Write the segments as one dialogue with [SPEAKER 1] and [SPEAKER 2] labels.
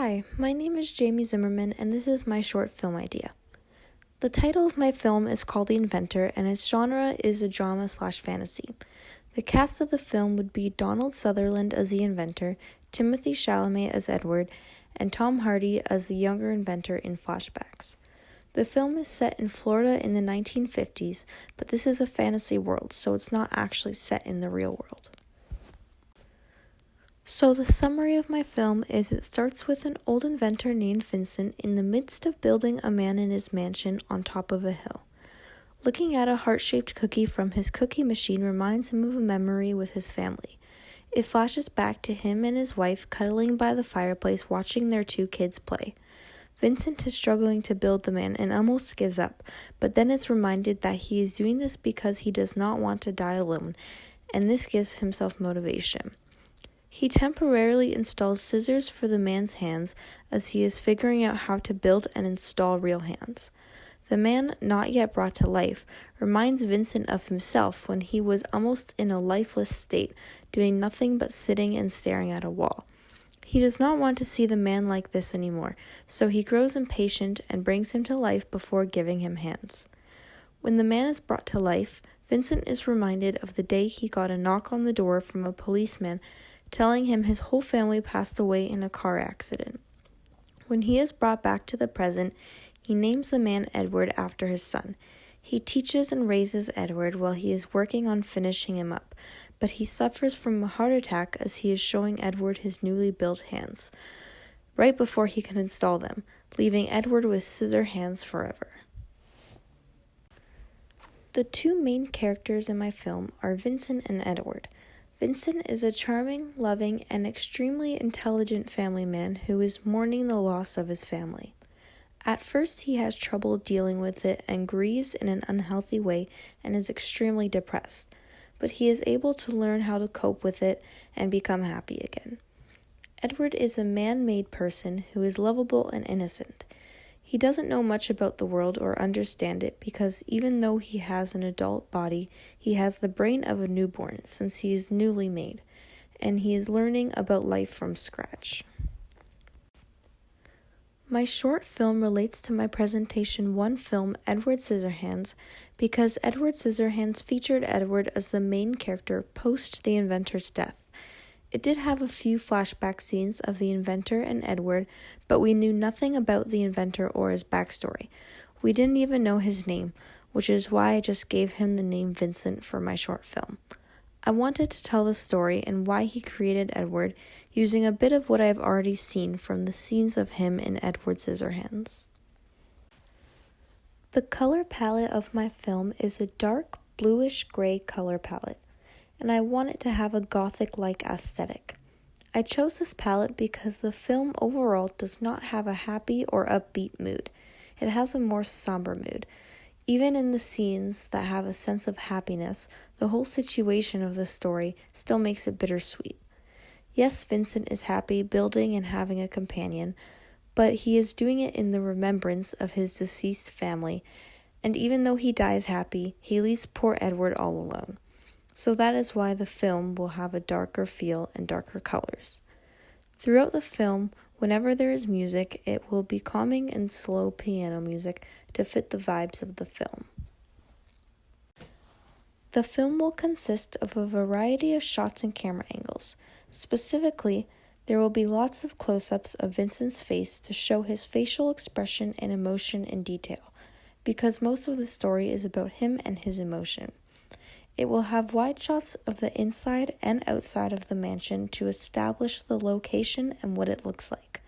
[SPEAKER 1] Hi, my name is Jamie Zimmerman, and this is my short film idea. The title of my film is called The Inventor, and its genre is a drama/fantasy. The cast of the film would be Donald Sutherland as the inventor, Timothy Chalamet as Edward, and Tom Hardy as the younger inventor in flashbacks. The film is set in Florida in the 1950s, but this is a fantasy world, so it's not actually set in the real world. So the summary of my film is it starts with an old inventor named Vincent in the midst of building a man in his mansion on top of a hill. Looking at a heart-shaped cookie from his cookie machine reminds him of a memory with his family. It flashes back to him and his wife cuddling by the fireplace watching their 2 kids play. Vincent is struggling to build the man and almost gives up, but then is reminded that he is doing this because he does not want to die alone, and this gives himself motivation. He temporarily installs scissors for the man's hands as he is figuring out how to build and install real hands. The man, not yet brought to life, reminds Vincent of himself when he was almost in a lifeless state, doing nothing but sitting and staring at a wall. He does not want to see the man like this anymore, so he grows impatient and brings him to life before giving him hands. When the man is brought to life, Vincent is reminded of the day he got a knock on the door from a policeman telling him his whole family passed away in a car accident. When he is brought back to the present, he names the man Edward after his son. He teaches and raises Edward while he is working on finishing him up, but he suffers from a heart attack as he is showing Edward his newly built hands, right before he can install them, leaving Edward with scissor hands forever. The 2 main characters in my film are Vincent and Edward. Vincent is a charming, loving, and extremely intelligent family man who is mourning the loss of his family. At first, he has trouble dealing with it and grieves in an unhealthy way and is extremely depressed, but he is able to learn how to cope with it and become happy again. Edward is a man-made person who is lovable and innocent. He doesn't know much about the world or understand it because even though he has an adult body, he has the brain of a newborn since he is newly made, and he is learning about life from scratch. My short film relates to my presentation 1 film, Edward Scissorhands, because Edward Scissorhands featured Edward as the main character post the inventor's death. It did have a few flashback scenes of the inventor and Edward, but we knew nothing about the inventor or his backstory. We didn't even know his name, which is why I just gave him the name Vincent for my short film. I wanted to tell the story and why he created Edward using a bit of what I've already seen from the scenes of him in Edward Scissorhands. The color palette of my film is a dark bluish-gray color palette, and I want it to have a gothic-like aesthetic. I chose this palette because the film overall does not have a happy or upbeat mood. It has a more somber mood. Even in the scenes that have a sense of happiness, the whole situation of the story still makes it bittersweet. Yes, Vincent is happy building and having a companion, but he is doing it in the remembrance of his deceased family, and even though he dies happy, he leaves poor Edward all alone. So that is why the film will have a darker feel and darker colors. Throughout the film, whenever there is music, it will be calming and slow piano music to fit the vibes of the film. The film will consist of a variety of shots and camera angles. Specifically, there will be lots of close-ups of Vincent's face to show his facial expression and emotion in detail, because most of the story is about him and his emotion. It will have wide shots of the inside and outside of the mansion to establish the location and what it looks like.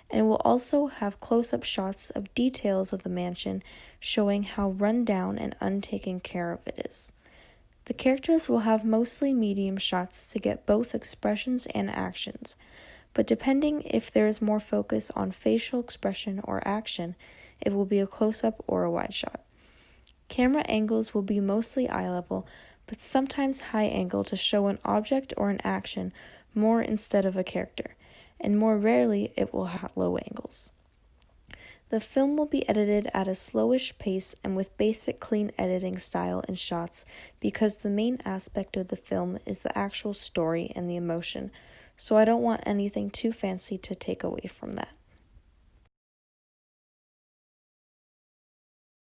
[SPEAKER 1] And it will also have close-up shots of details of the mansion showing how run down and untaken care of it is. The characters will have mostly medium shots to get both expressions and actions, but depending if there is more focus on facial expression or action, it will be a close-up or a wide shot. Camera angles will be mostly eye level, but sometimes high angle to show an object or an action more instead of a character, and more rarely it will have low angles. The film will be edited at a slowish pace and with basic clean editing style and shots because the main aspect of the film is the actual story and the emotion, so I don't want anything too fancy to take away from that.